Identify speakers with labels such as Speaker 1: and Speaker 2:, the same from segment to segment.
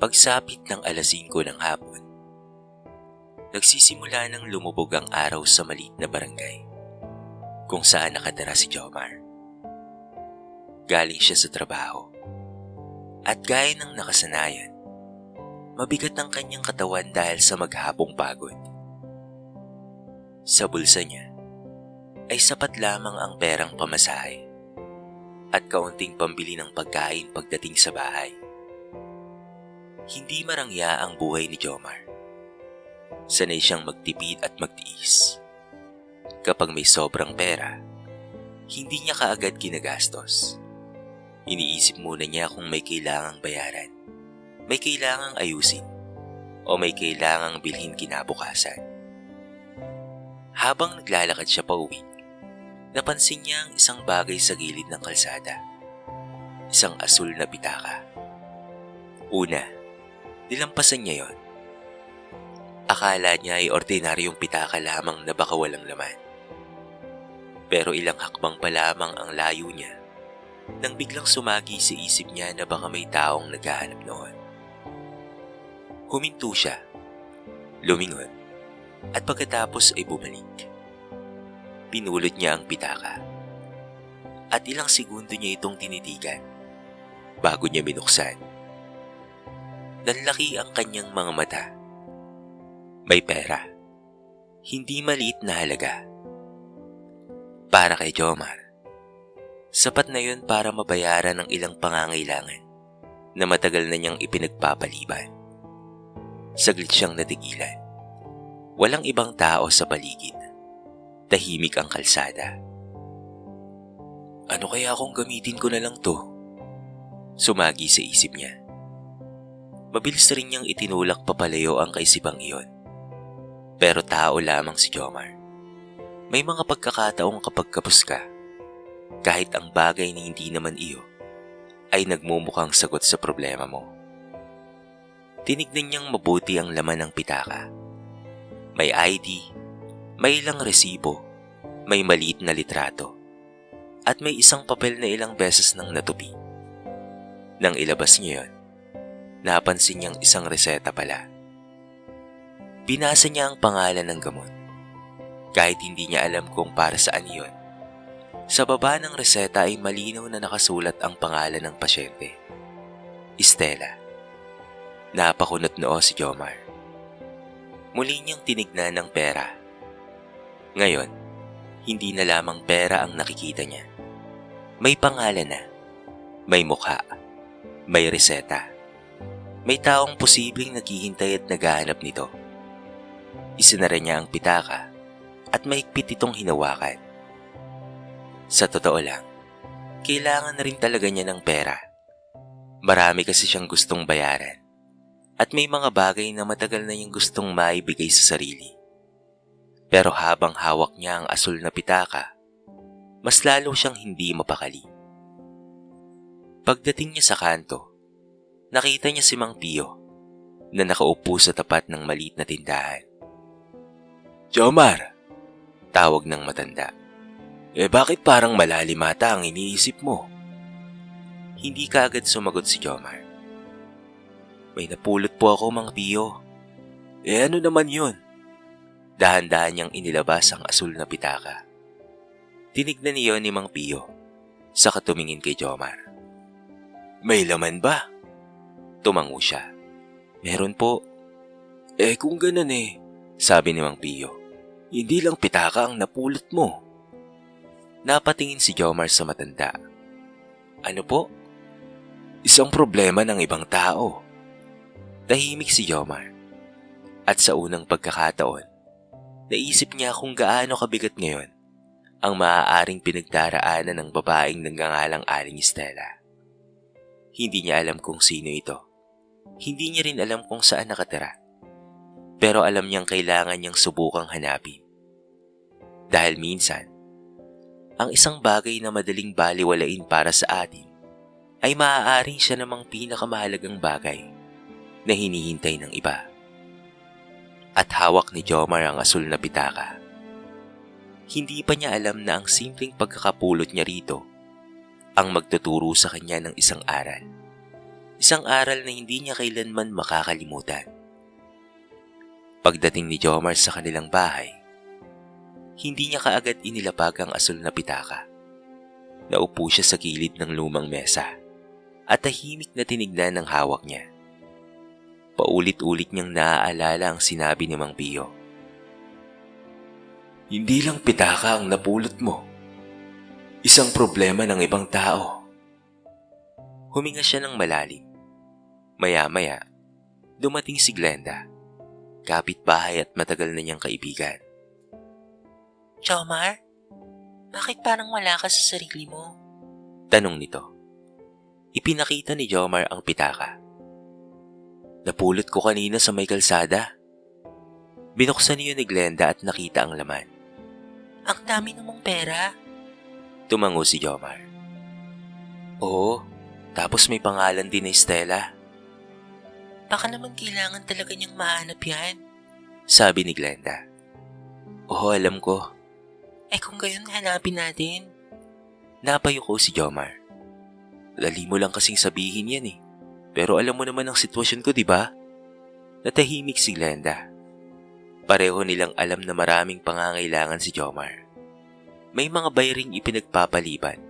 Speaker 1: Pagsapit ng 5:00 ng hapon, nagsisimula ng lumubog ang araw sa maliit na barangay kung saan nakatira si Jomar. Galing siya sa trabaho at gaya ng nakasanayan, mabigat ang kanyang katawan dahil sa maghapong pagod. Sa bulsa niya ay sapat lamang ang perang pamasahe at kaunting pambili ng pagkain pagdating sa bahay. Hindi marangya ang buhay ni Jomar. Sanay siyang magtipid at magtiis. Kapag may sobrang pera, hindi niya kaagad ginagastos. Iniisip muna niya kung may kailangang bayaran, may kailangang ayusin, o may kailangang bilhin kinabukasan. Habang naglalakad siya pauwi, napansin niya ang isang bagay sa gilid ng kalsada. Isang asul na pitaka. Una, nilampasan niya yon. Akala niya ay ordinaryong pitaka lamang na baka walang laman. Pero ilang hakbang pa lamang ang layo niya nang biglang sumagi sa isip niya na baka may taong naghahanap noon. Huminto siya, lumingon, at pagkatapos ay bumalik. Pinulot niya ang pitaka at ilang segundo niya itong tinitigan bago niya binuksan. Nanlaki ang kanyang mga mata. May pera. Hindi maliit na halaga. Para kay Jomar, sapat na yun para mabayaran ang ilang pangangailangan na matagal na niyang ipinagpapaliban. Saglit siyang natigilan. Walang ibang tao sa paligid. Tahimik ang kalsada. Ano kaya kung gamitin ko na lang to? Sumagi sa isip niya. Mabilis rin niyang itinulak papalayo ang kaisipang iyon. Pero tao lamang si Jomar. May mga pagkakataong kapag kapos ka, kahit ang bagay na hindi naman iyo, ay nagmumukhang sagot sa problema mo. Tinignan niyang mabuti ang laman ng pitaka. May ID, may ilang resibo, may maliit na litrato, at may isang papel na ilang beses nang natupi. Nang ilabas niya yon, napansin niyang isang reseta pala. Binasa niya ang pangalan ng gamot. Kahit hindi niya alam kung para saan iyon, sa baba ng reseta ay malinaw na nakasulat ang pangalan ng pasyente. Estela. Napakunot noo si Jomar. Muli niyang tinignan ang pera. Ngayon, hindi na lamang pera ang nakikita niya. May pangalan na, may mukha, may reseta. May taong posibleng naghihintay at naghahanap nito. Isinara niya ang pitaka at mahigpit itong hinawakan. Sa totoo lang, kailangan na rin talaga niya ng pera. Marami kasi siyang gustong bayaran at may mga bagay na matagal na niyang gustong maibigay sa sarili. Pero habang hawak niya ang asul na pitaka, mas lalo siyang hindi mapakali. Pagdating niya sa kanto, nakita niya si Mang Pio na nakaupo sa tapat ng maliit na tindahan. Jomar, tawag ng matanda. Bakit parang malalim ata ang iniisip mo? Hindi kaagad sumagot si Jomar. May napulot po ako, Mang Pio. Ano naman yun? Dahan-dahan niyang inilabas ang asul na pitaka. Tinignan niyo ni Mang Pio, saka tumingin kay Jomar. May laman ba? Tumango siya. Meron po. Kung ganun sabi ni Mang Pio, hindi lang pitaka ang napulot mo. Napatingin si Jomar sa matanda. Ano po? Isang problema ng ibang tao. Tahimik si Jomar. At sa unang pagkakataon, naisip niya kung gaano kabigat ngayon ang maaaring pinagdaraanan ng babaeng nagngangalang Aling Estela. Hindi niya alam kung sino ito. Hindi niya rin alam kung saan nakatira. Pero alam niyang kailangan niyang subukang hanapin. Dahil minsan, ang isang bagay na madaling baliwalain para sa atin ay maaaring siya namang pinakamahalagang bagay na hinihintay ng iba. At hawak ni Jomar ang asul na pitaka. Hindi pa niya alam na ang simpleng pagkakapulot niya rito ang magtuturo sa kanya ng isang aral. Isang aral na hindi niya kailanman makakalimutan. Pagdating ni Jomar sa kanilang bahay, hindi niya kaagad inilapag ang asul na pitaka. Naupo siya sa gilid ng lumang mesa at tahimik na tinignan ng hawak niya. Paulit-ulit niyang naaalala ang sinabi ni Mang Pio. Hindi lang pitaka ang napulot mo. Isang problema ng ibang tao. Huminga siya ng malalim. Maya-maya, dumating si Glenda, kapitbahay at matagal na niyang kaibigan.
Speaker 2: Jomar, bakit parang wala ka sa sarili mo?
Speaker 1: Tanong nito. Ipinakita ni Jomar ang pitaka. Napulot ko kanina sa may kalsada. Binuksan niyo ni Glenda at nakita ang laman.
Speaker 2: Ang dami namang pera.
Speaker 1: Tumango si Jomar. Oo, tapos may pangalan din ni Stella.
Speaker 2: Baka naman kailangan talaga niyang mahanap yan.
Speaker 1: Sabi ni Glenda. Oo, alam ko.
Speaker 2: Kung gayon, hanapin natin.
Speaker 1: Napayuko si Jomar. Dali mo lang kasing sabihin yan eh. Pero alam mo naman ang sitwasyon ko, di ba? Natahimik si Glenda. Pareho nilang alam na maraming pangangailangan si Jomar. May mga bayaring ipinagpapaliban.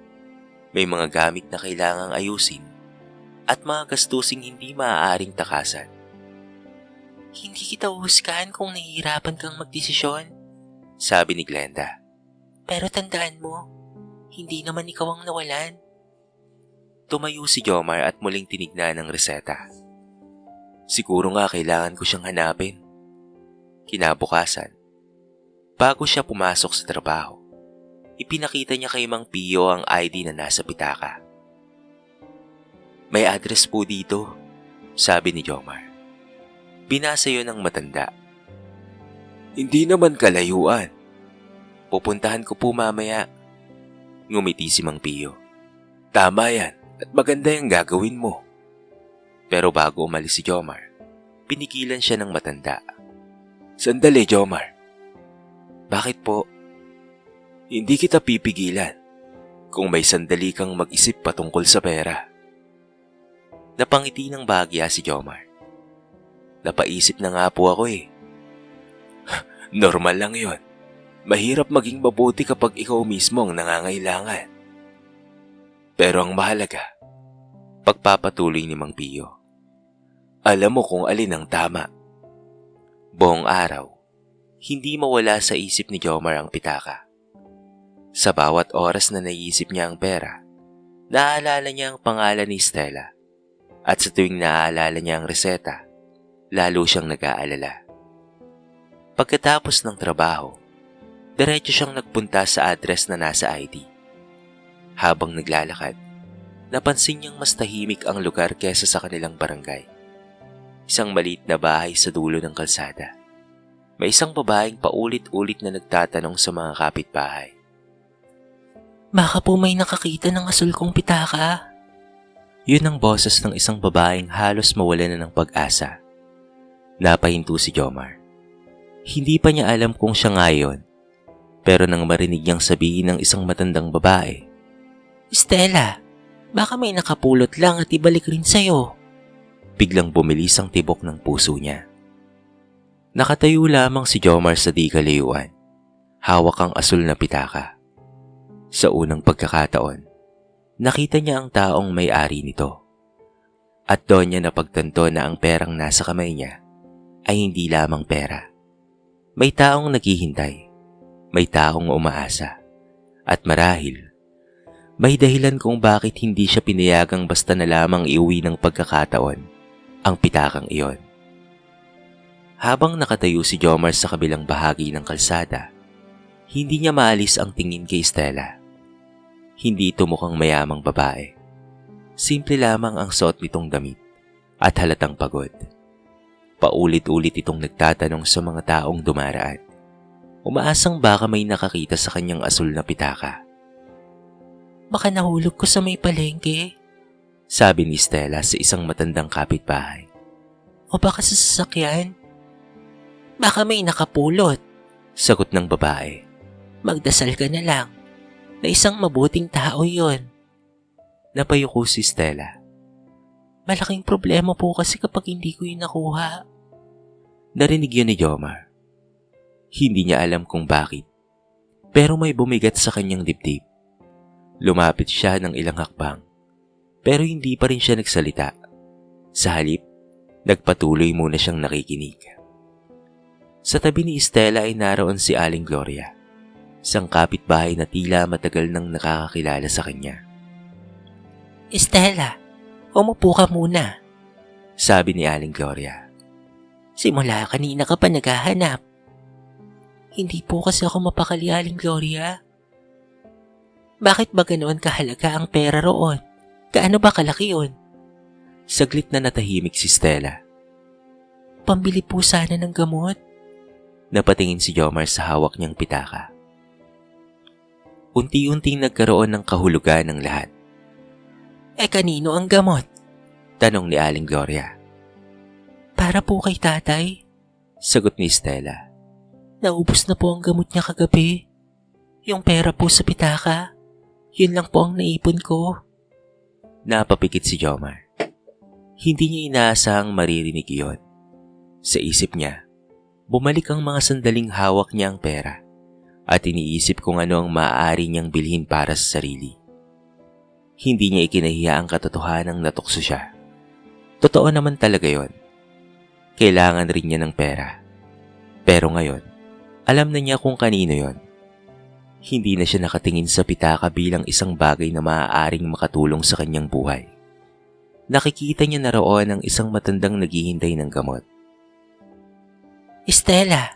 Speaker 1: May mga gamit na kailangang ayusin. At mga gastusing hindi maaaring takasan.
Speaker 2: Hindi kita uhusgahan kung nahihirapan kang magdesisyon.
Speaker 1: Sabi ni Glenda.
Speaker 2: Pero tandaan mo, hindi naman ikaw ang nawalan.
Speaker 1: Tumayo si Jomar at muling tinignan ang reseta. Siguro nga kailangan ko siyang hanapin. Kinabukasan, bago siya pumasok sa trabaho, ipinakita niya kay Mang Pio ang ID na nasa pitaka. May address po dito, sabi ni Jomar. Binasa yun ng matanda. Hindi naman kalayuan. Pupuntahan ko po mamaya. Ngumiti si Mang Pio. Tama yan at maganda yung gagawin mo. Pero bago umalis si Jomar, pinigilan siya ng matanda. Sandali, Jomar. Bakit po? Hindi kita pipigilan kung may sandali kang mag-isip patungkol sa pera. Napangiti ng bahagya si Jomar. Napaisip na nga po ako eh. Normal lang yon. Mahirap maging mabuti kapag ikaw mismo ang nangangailangan. Pero ang mahalaga, pagpapatuloy ni Mang Pio. Alam mo kung alin ang tama. Buong araw, hindi mawala sa isip ni Jomar ang pitaka. Sa bawat oras na naiisip niya ang pera, naaalala niya ang pangalan ni Stella. At sa tuwing naaalala niya ang reseta, lalo siyang nag-aalala. Pagkatapos ng trabaho, diretso siyang nagpunta sa address na nasa ID. Habang naglalakad, napansin niyang mas tahimik ang lugar kesa sa kanilang barangay. Isang maliit na bahay sa dulo ng kalsada. May isang babaeng paulit-ulit na nagtatanong sa mga kapitbahay.
Speaker 2: Baka po may nakakita ng asul kong pitaka.
Speaker 1: Yun ang boses ng isang babaeng halos mawala na ng pag-asa. Napahinto si Jomar. Hindi pa niya alam kung siya nga yun. Pero nang marinig niyang sabihin ng isang matandang babae,
Speaker 2: Stella, baka may nakapulot lang at ibalik rin sa'yo.
Speaker 1: Biglang bumilis ang tibok ng puso niya. Nakatayo lamang si Jomar sa di kalayuan. Hawak ang asul na pitaka. Sa unang pagkakataon, nakita niya ang taong may-ari nito. At doon niya napagtanto na ang perang nasa kamay niya ay hindi lamang pera. May taong naghihintay, may taong umaasa, at marahil, may dahilan kung bakit hindi siya pinayagang basta na lamang iuwi ng pagkakataon ang pitakang iyon. Habang nakatayo si Jomar sa kabilang bahagi ng kalsada, hindi niya maalis ang tingin kay Stella. Hindi ito mukhang mayamang babae. Simple lamang ang suot nitong damit at halatang pagod. Paulit-ulit itong nagtatanong sa mga taong dumaraan. Umaasang baka may nakakita sa kanyang asul na pitaka.
Speaker 2: Baka nahulog ko sa may palengke,
Speaker 1: sabi ni Stella sa isang matandang kapitbahay.
Speaker 2: O baka sa sasakyan. Baka may nakapulot,
Speaker 1: sagot ng babae.
Speaker 2: Magdasal ka na lang na isang mabuting tao yon.
Speaker 1: Napayuko si Stella.
Speaker 2: Malaking problema po kasi kapag hindi ko yun nakuha.
Speaker 1: Narinig yun ni Jomar. Hindi niya alam kung bakit, pero may bumigat sa kanyang dibdib. Lumapit siya ng ilang hakbang, pero hindi pa rin siya nagsalita. Sa halip, nagpatuloy muna siyang nakikinig. Sa tabi ni Estela ay naroon si Aling Gloria, isang kapitbahay na tila matagal nang nakakakilala sa kanya.
Speaker 2: Estela, umupo ka muna.
Speaker 1: Sabi ni Aling Gloria.
Speaker 2: Simula kanina ka pa naghahanap. Hindi po kasi ako mapakali, Aling Gloria. Bakit ba ganoon kahalaga ang pera roon? Gaano ba kalaki yun?
Speaker 1: Saglit na natahimik si Stella.
Speaker 2: Pambili po sana ng gamot.
Speaker 1: Napatingin si Jomar sa hawak niyang pitaka. Unti-unting nagkaroon ng kahulugan ng lahat.
Speaker 2: Kanino ang gamot?
Speaker 1: Tanong ni Aling Gloria.
Speaker 2: Para po kay tatay.
Speaker 1: Sagot ni Stella.
Speaker 2: Naubos na po ang gamot niya kagabi. Yung pera po sa pitaka, yun lang po ang naipon ko.
Speaker 1: Napapikit si Jomar. Hindi niya inaasahang maririnig iyon. Sa isip niya, bumalik ang mga sandaling hawak niya ang pera at iniisip kung ano ang maaari niyang bilhin para sa sarili. Hindi niya ikinahiya ang katotohanang natukso siya. Totoo naman talaga yon. Kailangan rin niya ng pera. Pero ngayon, alam na niya kung kanino yon. Hindi na siya nakatingin sa pitaka bilang isang bagay na maaaring makatulong sa kanyang buhay. Nakikita niya na roon ang isang matandang naghihintay ng gamot.
Speaker 2: Estela,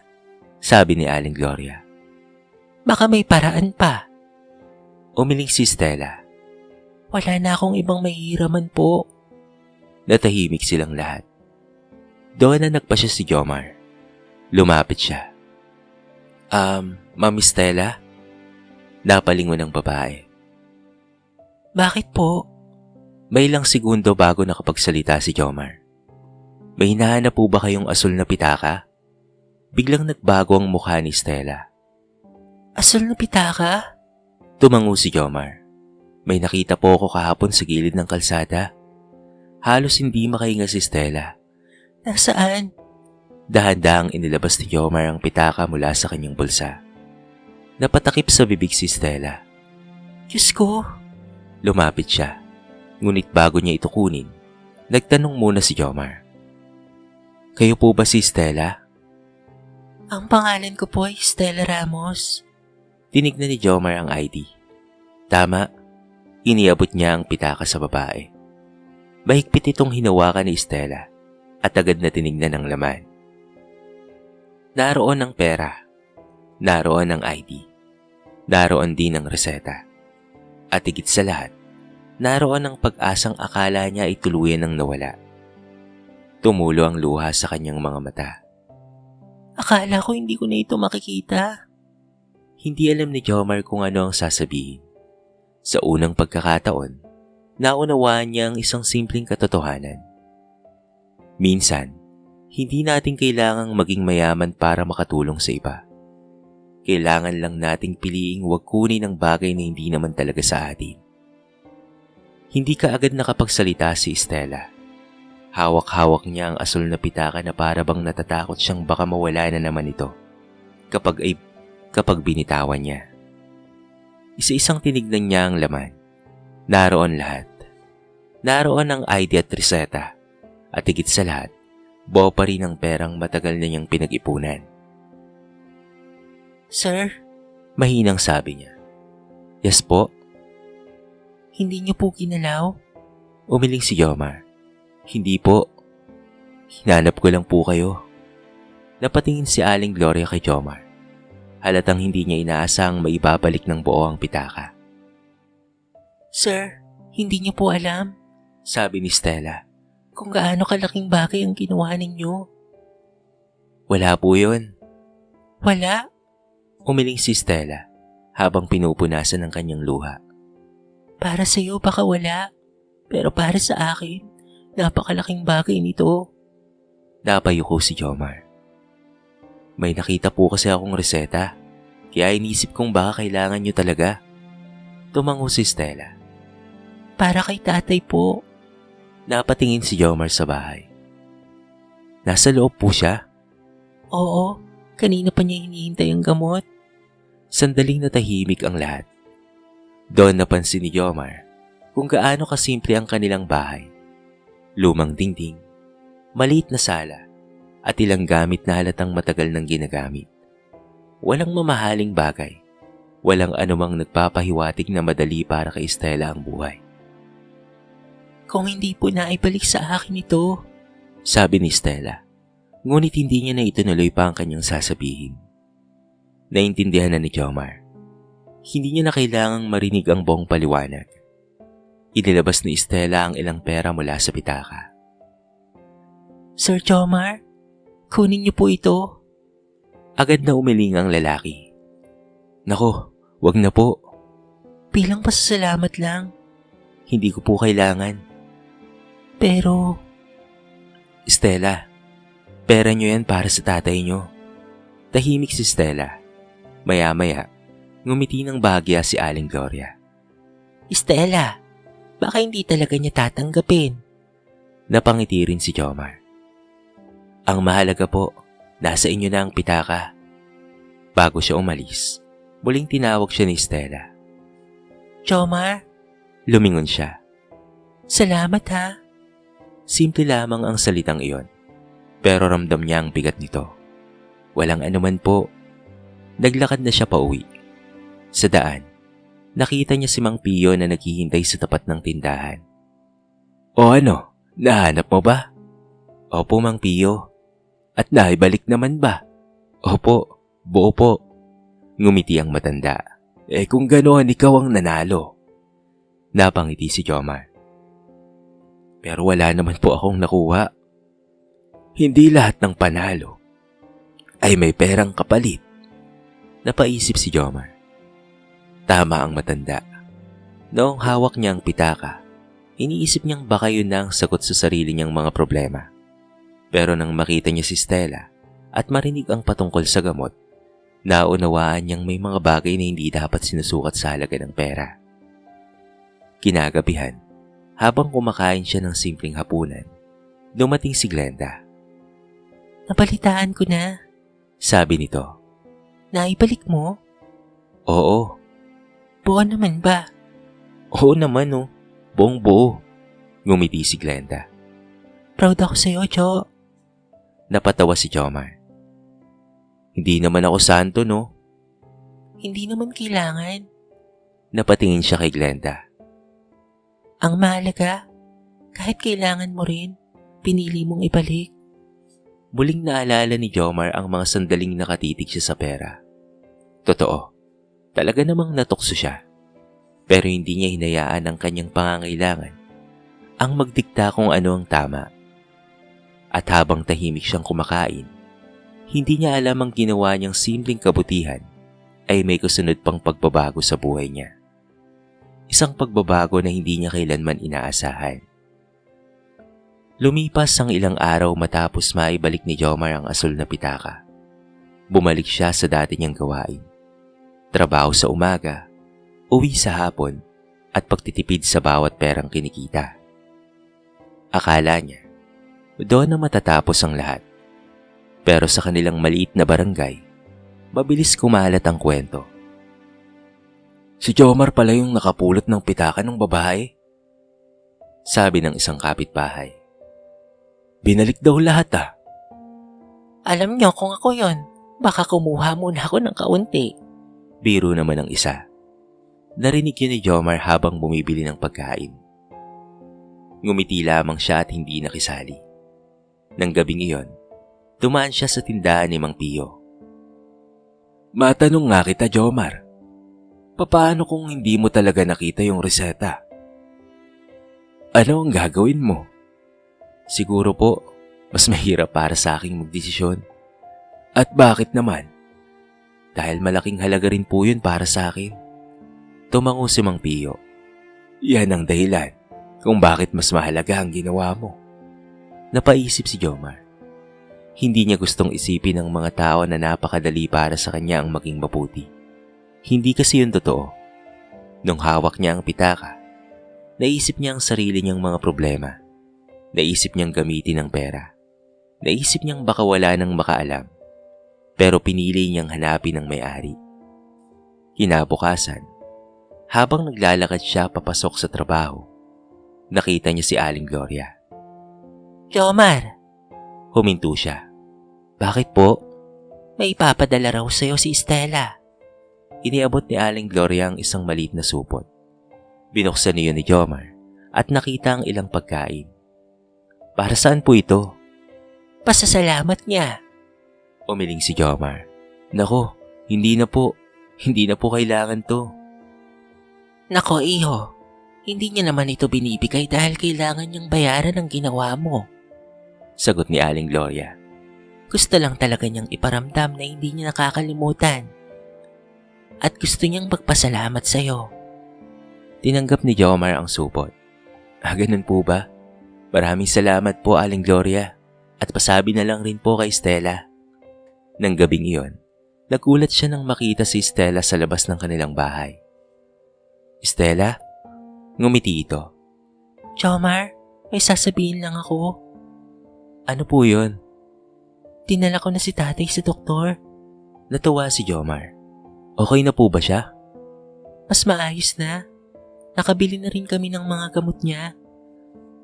Speaker 1: sabi ni Aling Gloria.
Speaker 2: Baka may paraan pa.
Speaker 1: Umiling si Stella.
Speaker 2: Wala na akong ibang mahihiraman po.
Speaker 1: Natahimik silang lahat. Doon na nagpasya si Jomar. Lumapit siya. Mami Stella? Napalingon ng babae.
Speaker 2: Bakit po?
Speaker 1: May ilang segundo bago nakapagsalita si Jomar. May hinahanap po ba kayong asul na pitaka? Biglang nagbago ang mukha ni Stella.
Speaker 2: Asul na pitaka?
Speaker 1: Tumango si Jomar. May nakita po ako kahapon sa gilid ng kalsada. Halos hindi makahinga si Stella.
Speaker 2: Nasaan?
Speaker 1: Dahan-dahang inilabas ni Jomar ang pitaka mula sa kanyang bulsa. Napatakip sa bibig si Stella.
Speaker 2: Diyos ko!
Speaker 1: Lumapit siya. Ngunit bago niya ito kunin, nagtanong muna si Jomar. Kayo po ba si Stella?
Speaker 2: Ang pangalan ko po ay Stella Ramos.
Speaker 1: Tinignan ni Jomar ang ID. Tama, iniabot niya ang pitaka sa babae. Mahigpit itong hinawakan ni Stella at agad na tinignan ang laman. Naroon ang pera, naroon ang ID, naroon din ang reseta. At higit sa lahat, naroon ang pag-asang akala niya ay tuluyan ng nawala. Tumulo ang luha sa kanyang mga mata.
Speaker 2: Akala ko hindi ko na ito makikita.
Speaker 1: Hindi alam ni Jomar kung ano ang sasabihin. Sa unang pagkakataon, naunawaan niya ang isang simpleng katotohanan. Minsan, hindi natin kailangang maging mayaman para makatulong sa iba. Kailangan lang nating piliing huwag kunin ang bagay na hindi naman talaga sa atin. Hindi ka agad nakapagsalita si Stella. Hawak-hawak niya ang asul na pitaka na para bang natatakot siyang baka mawala na naman ito kapag binitawan niya. Isa-isang tinignan niya ang laman. Naroon lahat. Naroon ang ID at reseta. At higit sa lahat, buo pa rin ang perang matagal na niyang pinag-ipunan.
Speaker 2: Sir?
Speaker 1: Mahinang sabi niya. Yes po?
Speaker 2: Hindi niyo po ginalaw?
Speaker 1: Umiling si Jomar. Hindi po. Hinanap ko lang po kayo. Napatingin si Aling Gloria kay Jomar. Halatang hindi niya inaasang maibabalik ng buo ang pitaka.
Speaker 2: Sir, hindi niyo po alam?
Speaker 1: Sabi ni Stella.
Speaker 2: Kung gaano kalaking bagay ang ginawa ninyo.
Speaker 1: Wala po yun.
Speaker 2: Wala?
Speaker 1: Umiling si Stella habang pinupunasan ang kanyang luha.
Speaker 2: Para sa iyo baka wala, pero para sa akin, napakalaking bagay nito.
Speaker 1: Napayuko si Jomar. May nakita po kasi akong reseta, kaya inisip kong baka kailangan nyo talaga. Tumango si Stella.
Speaker 2: Para kay tatay po.
Speaker 1: Napatingin si Jomar sa bahay. Nasa loob po siya?
Speaker 2: Oo, kanina pa niya hinihintay ang gamot.
Speaker 1: Sandaling natahimik ang lahat. Doon napansin ni Jomar kung gaano kasimple ang kanilang bahay. Lumang dingding, maliit na sala, at ilang gamit na halatang matagal nang ginagamit. Walang mamahaling bagay. Walang anumang nagpapahiwatig na madali para kay Stella ang buhay.
Speaker 2: Kung hindi po naibalik sa akin ito,
Speaker 1: sabi ni Stella. Ngunit hindi niya na itunuloy pa ang kanyang sasabihin. Naintindihan na ni Jomar. Hindi niya na kailangang marinig ang buong paliwanag. Inilabas ni Stella ang ilang pera mula sa pitaka.
Speaker 2: Sir Jomar, kunin niyo po ito.
Speaker 1: Agad na umiling ang lalaki. Nako, wag na po.
Speaker 2: Bilang pasasalamat lang.
Speaker 1: Hindi ko po kailangan.
Speaker 2: Pero,
Speaker 1: Stella, pera niyo yan para sa tatay niyo. Tahimik si Stella. Maya-maya, ngumiti ng bahagya si Aling Gloria.
Speaker 2: Stella, baka hindi talaga niya tatanggapin.
Speaker 1: Napangiti rin si Jomar. Ang mahalaga po, nasa inyo na ang pitaka. Bago siya umalis, muling tinawag siya ni Stella.
Speaker 2: Jomar,
Speaker 1: lumingon siya.
Speaker 2: Salamat ha.
Speaker 1: Simple lamang ang salitang iyon, pero ramdam niya ang bigat nito. Walang anuman po. Naglakad na siya pauwi. Sa daan, nakita niya si Mang Pio na naghihintay sa tapat ng tindahan. O ano, nahanap mo ba? Opo, Mang Pio. At naibalik naman ba? Opo, buo po. Ngumiti ang matanda. Kung ganoon ikaw ang nanalo. Napangiti si Jomar. Pero wala naman po akong nakuha. Hindi lahat ng panalo ay may perang kapalit. Napaisip si Jomar. Tama ang matanda. Noong hawak niya ang pitaka, iniisip niyang baka yun na ang sagot sa sarili niyang mga problema. Pero nang makita niya si Stella at marinig ang patungkol sa gamot, naunawaan niyang may mga bagay na hindi dapat sinusukat sa halaga ng pera. Kinagabihan, habang kumakain siya ng simpleng hapunan, dumating si Glenda.
Speaker 2: Nabalitaan ko na,
Speaker 1: sabi nito.
Speaker 2: Naibalik mo?
Speaker 1: Oo.
Speaker 2: Buo naman ba?
Speaker 1: Oo naman oh, buong buo. Ngumiti si Glenda.
Speaker 2: Proud ako sa'yo, Jo.
Speaker 1: Napatawa si Jomar. Hindi naman ako santo, no?
Speaker 2: Hindi naman kailangan.
Speaker 1: Napatingin siya kay Glenda.
Speaker 2: Ang mahalaga, kahit kailangan mo rin, pinili mong ibalik.
Speaker 1: Muling naalala ni Jomar ang mga sandaling nakatitig siya sa pera. Totoo, talaga namang natukso siya. Pero hindi niya hinayaan ang kanyang pangangailangan ang magdikta kung ano ang tama. At habang tahimik siyang kumakain, hindi niya alam ang ginawa niyang simpleng kabutihan ay may kasunod pang pagbabago sa buhay niya. Isang pagbabago na hindi niya kailanman inaasahan. Lumipas ang ilang araw matapos maibalik ni Jomar ang asul na pitaka. Bumalik siya sa dati niyang gawain. Trabaho sa umaga, uwi sa hapon, at pagtitipid sa bawat perang kinikita. Akala niya, doon na matatapos ang lahat. Pero sa kanilang maliit na barangay, mabilis kumalat ang kwento. Si Jomar pala yung nakapulot ng pitaka ng babae, sabi ng isang kapitbahay. Binalik daw lahat ah.
Speaker 2: Alam niyo kung ako yon, baka kumuha muna ako ng kaunti.
Speaker 1: Biro naman ang isa. Narinig yun ni Jomar habang bumibili ng pagkain. Ngumiti lamang siya at hindi nakisali. Nang gabing iyon, dumaan siya sa tindahan ni Mang Pio. Matanong nga kita, Jomar. Paano kung hindi mo talaga nakita yung reseta? Ano ang gagawin mo? Siguro po, mas mahirap para sa aking magdesisyon. At bakit naman? Dahil malaking halaga rin po yun para sa akin. Tumango si Mang Pio. Yan ang dahilan kung bakit mas mahalaga ang ginawa mo. Napaisip si Jomar. Hindi niya gustong isipin ng mga tao na napakadali para sa kanya ang maging mabuti. Hindi kasi yun totoo. Nung hawak niya ang pitaka, naisip niya ang sarili niyang mga problema. Naisip niyang gamitin ang pera. Naisip niyang baka wala nang makaalam. Pero pinili niyang hanapin ang may-ari. Kinabukasan, habang naglalakad siya papasok sa trabaho, nakita niya si Aling Gloria.
Speaker 2: Jomar,
Speaker 1: Huminto siya. Bakit po?
Speaker 2: may ipapadala raw sa'yo si Stella.
Speaker 1: Iniabot ni Aling Gloria ang isang maliit na supot. Binuksan niyo ni Jomar at nakita ang ilang pagkain. Para saan po ito?
Speaker 2: Pasasalamat niya.
Speaker 1: Umiling si Jomar. Nako, hindi na po. Hindi na po kailangan to.
Speaker 2: Nako iho, hindi niya naman ito binibigay dahil kailangan niyang bayaran ang ginawa mo.
Speaker 1: Sagot ni Aling Gloria.
Speaker 2: Gusto lang talaga niyang iparamdam na hindi niya nakakalimutan. At gusto niyang magpasalamat sa'yo.
Speaker 1: Tinanggap ni Jomar ang supot. Ganun po ba? Maraming salamat po, Aling Gloria. At pasabi na lang rin po kay Stella. Nang gabing iyon, nagulat siya nang makita si Stella sa labas ng kanilang bahay. Stella? Ngumiti ito.
Speaker 2: Jomar, may sasabihin lang ako.
Speaker 1: Ano po yun?
Speaker 2: Dinala ko na si tatay sa doktor.
Speaker 1: Natuwa si Jomar. Okay na po ba siya?
Speaker 2: Mas maayos na. Nakabili na rin kami ng mga gamot niya.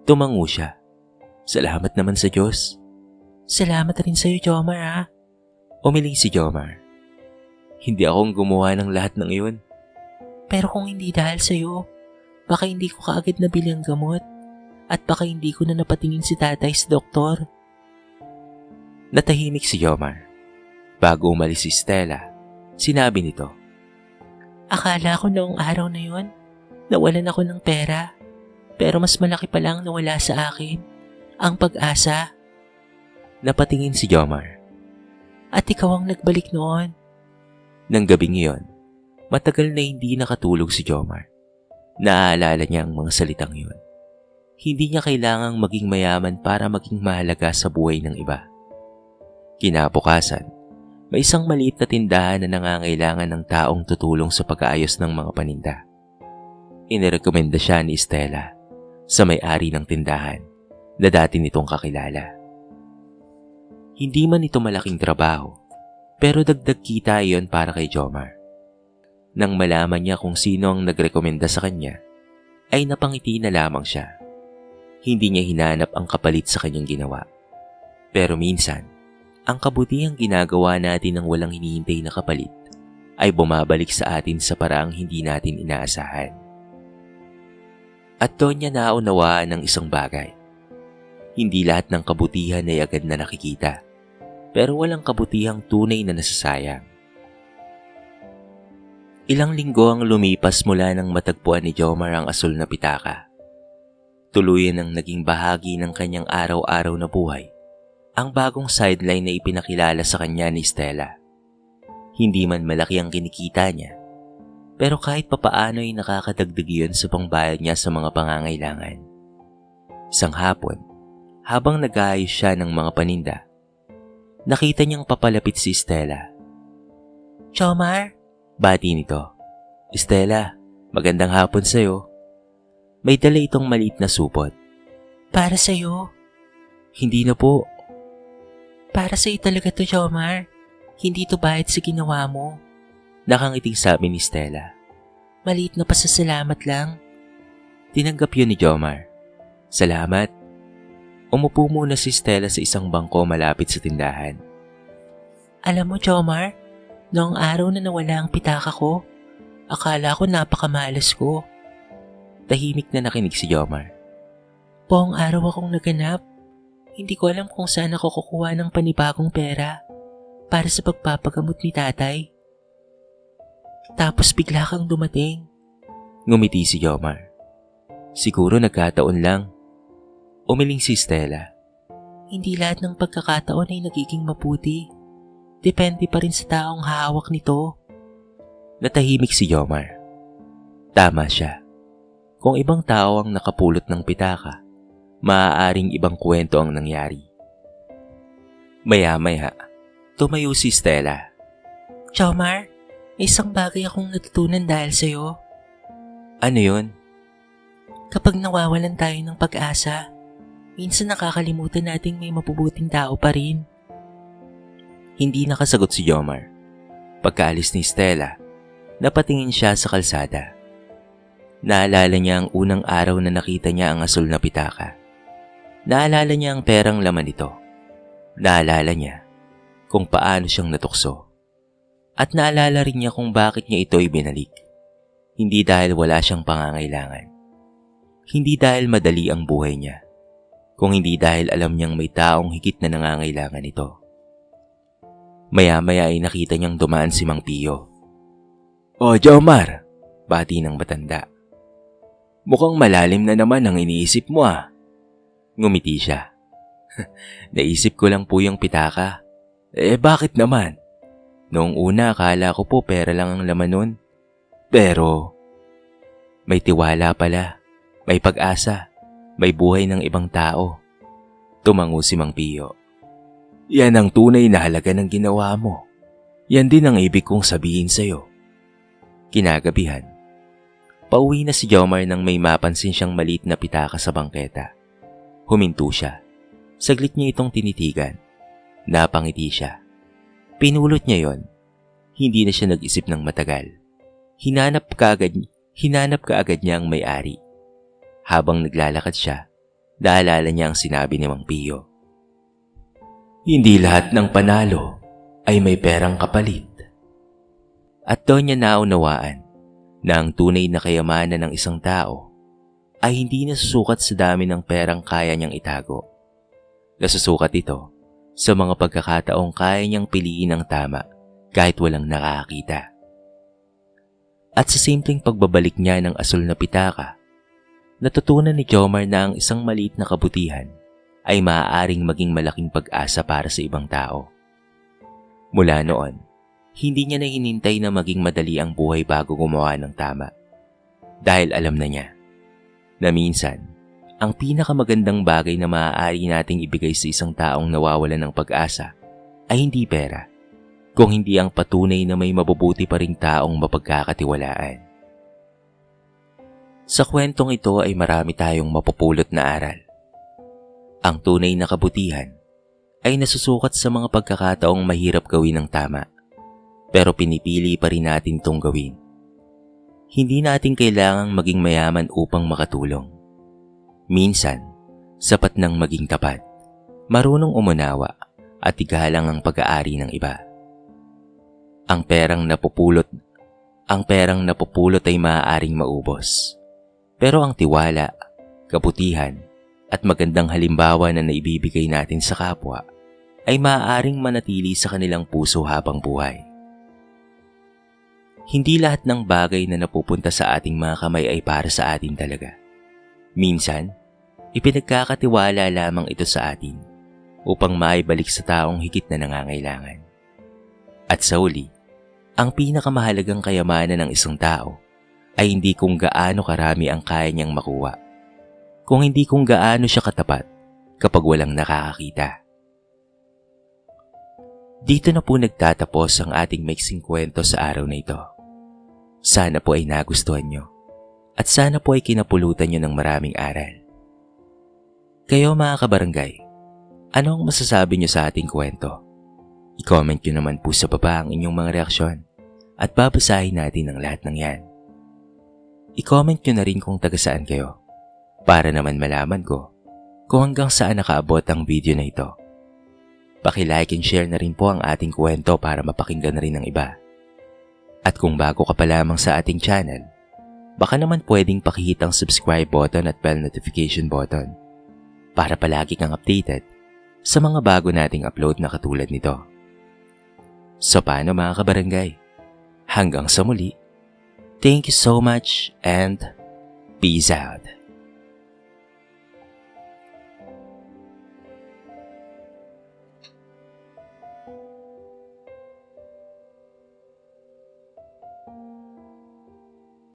Speaker 1: Tumango siya. Salamat naman sa Diyos.
Speaker 2: Salamat rin sa'yo, Jomar ha.
Speaker 1: Umiling si Jomar. Hindi akong gumawa ng lahat ng iyon.
Speaker 2: Pero kung hindi dahil sa'yo, baka hindi ko kaagad nabili ang gamot at baka hindi ko na napatingin si tatay sa doktor.
Speaker 1: Natahimik si Jomar. Bago umalis si Stella, sinabi nito.
Speaker 2: Akala ko noong araw na yon, nawalan ako ng pera. Pero mas malaki pa lang nawala sa akin, ang pag-asa.
Speaker 1: Napatingin si Jomar.
Speaker 2: At ikaw ang nagbalik noon.
Speaker 1: Nang gabing iyon, matagal na hindi nakatulog si Jomar. Naaalala niya ang mga salitang iyon. Hindi niya kailangang maging mayaman para maging mahalaga sa buhay ng iba. Kinabukasan, may isang maliit na tindahan na nangangailangan ng taong tutulong sa pag-aayos ng mga paninda. Inirekomenda siya ni Stella sa may-ari ng tindahan na dati nitong kakilala. Hindi man ito malaking trabaho, pero dagdag kita iyon para kay Jomar. Nang malaman niya kung sino ang nagrekomenda sa kanya, ay napangiti na lamang siya. Hindi niya hinanap ang kapalit sa kanyang ginawa. Pero minsan, ang kabutihang ginagawa natin ng walang hinihintay na kapalit ay bumabalik sa atin sa paraang hindi natin inaasahan. At doon niya naunawaan ng isang bagay. Hindi lahat ng kabutihan ay agad na nakikita, pero walang kabutihang tunay na nasasayang. Ilang linggo ang lumipas mula nang matagpuan ni Jomar ang asul na pitaka. Tuluyan ang naging bahagi ng kanyang araw-araw na buhay ang bagong sideline na ipinakilala sa kanya ni Stella. Hindi man malaki ang kinikita niya, pero kahit papaano ay nakakadagdag yun sa pangbayad niya sa mga pangangailangan. Isang hapon, habang nag-aayos siya ng mga paninda, nakita niyang papalapit si Stella.
Speaker 2: Jomar,
Speaker 1: Bati nito. Stella, magandang hapon sa'yo. May dala itong maliit na supot.
Speaker 2: para sa'yo.
Speaker 1: Hindi na po.
Speaker 2: Para sa'yo talaga to, Jomar. Hindi to bahid sa ginawa mo.
Speaker 1: Nakangiting sabi ni Stella.
Speaker 2: Maliit na pasasalamat lang.
Speaker 1: Tinanggap yun ni Jomar. Salamat. Umupo muna si Stella sa isang bangko malapit sa tindahan.
Speaker 2: Alam mo, Jomar, noong araw na nawala ang pitaka ko, akala ko napakamalas ko.
Speaker 1: Tahimik na nakinig si Jomar.
Speaker 2: Buong araw akong naganap. Hindi ko alam kung saan ako kukuha ng panibagong pera para sa pagpapagamot ni tatay. Tapos bigla kang dumating.
Speaker 1: Ngumiti si Jomar. Siguro nagkataon lang. Umiling si Stella.
Speaker 2: Hindi lahat ng pagkakataon ay nagiging mabuti. Depende pa rin sa taong hahawak nito.
Speaker 1: Natahimik si Jomar. Tama siya. Kung ibang tao ang nakapulot ng pitaka, maaaring ibang kwento ang nangyari. Maya-maya, tumayo si Stella.
Speaker 2: Jomar, may isang bagay akong natutunan dahil sa'yo.
Speaker 1: Ano yun?
Speaker 2: Kapag nawawalan tayo ng pag-asa, Minsan nakakalimutan nating may mabubuting tao pa rin.
Speaker 1: Hindi nakasagot si Jomar. Pagkaalis ni Stella, napatingin siya sa kalsada. Naalala niya ang unang araw na nakita niya ang asul na pitaka. Naalala niya ang perang laman nito. Naalala niya kung paano siyang natukso. At naalala rin niya kung bakit niya ito ibinalik. Hindi dahil wala siyang pangangailangan. Hindi dahil madali ang buhay niya. Kung hindi dahil alam niyang may taong higit na nangangailangan ito. Maya-maya ay nakita niyang dumaan si Mang Pio. "O Jomar," bati ng matanda. "Mukhang malalim na naman ang iniisip mo ah." Ngumiti siya. "Naisip ko lang po yung pitaka." Bakit naman? Noong una akala ko po pera lang ang laman nun. Pero may tiwala pala, may pag-asa, may buhay ng ibang tao." Tumango si Mang Pio. "Yan ang tunay na halaga ng ginawa mo. Yan din ang ibig kong sabihin sa'yo." Kinagabihan, pauwi na si Jomar nang may mapansin siyang maliit na pitaka sa bangketa. Huminto siya. Saglit niya itong tinitigan. Napangiti siya. Pinulot niya yon. Hindi na siya nag-isip ng matagal. Hinanap kaagad niya ang may-ari. Habang naglalakad siya, naalala niya ang sinabi ni Mang Pio. "Hindi lahat ng panalo ay may perang kapalit." At doon niya naunawaan na ang tunay na kayamanan ng isang tao ay hindi nasusukat sa dami ng perang kaya niyang itago. Nasusukat ito sa mga pagkakataong kaya niyang piliin ang tama kahit walang nakakakita. At sa simpleng pagbabalik niya ng asul na pitaka, natutunan ni Jomar na ang isang maliit na kabutihan ay maaaring maging malaking pag-asa para sa ibang tao. Mula noon, hindi niya na hinintay na maging madali ang buhay bago gumawa ng tama. Dahil alam na niya na minsan, ang pinakamagandang bagay na maaari nating ibigay sa isang taong nawawalan ng pag-asa ay hindi pera, kung hindi ang patunay na may mabubuti pa ring taong mapagkakatiwalaan. Sa kwentong ito ay marami tayong mapupulot na aral. Ang tunay na kabutihan ay nasusukat sa mga pagkakataong mahirap gawin ng tama, pero pinipili pa rin natin itong gawin. Hindi natin kailangang maging mayaman upang makatulong. Minsan, sapat nang maging tapat, marunong umunawa at igalang ang pag-aari ng iba. Ang perang napupulot ay maaaring maubos. Pero ang tiwala, kabutihan, at magandang halimbawa na naibibigay natin sa kapwa ay maaaring manatili sa kanilang puso habang buhay. Hindi lahat ng bagay na napupunta sa ating mga kamay ay para sa atin talaga. Minsan, ipinagkakatiwala lamang ito sa atin upang maibalik sa taong higit na nangangailangan. At sa uli, ang pinakamahalagang kayamanan ng isang tao ay hindi kung gaano karami ang kaya niyang makuha, kung hindi kung gaano siya katapat kapag walang nakakakita. Dito na po nagtatapos ang ating maiksing kwento sa araw na ito. Sana po ay nagustuhan nyo at sana po ay kinapulutan nyo ng maraming aral. Kayo mga kabarangay, ano ang masasabi nyo sa ating kwento? I-comment nyo naman po sa baba ang inyong mga reaksyon at babasahin natin ang lahat ng yan. I-comment nyo na rin kung taga saan kayo para naman malaman ko kung hanggang saan nakaabot ang video na ito. Paki-like and share na rin po ang ating kwento para mapakinggan na rin ng iba. At kung bago ka pa lamang sa ating channel, baka naman pwedeng pakihit ang subscribe button at bell notification button para palagi kang updated sa mga bago nating upload na katulad nito. So paano mga kabarangay? Hanggang sa muli. Thank you so much and peace out.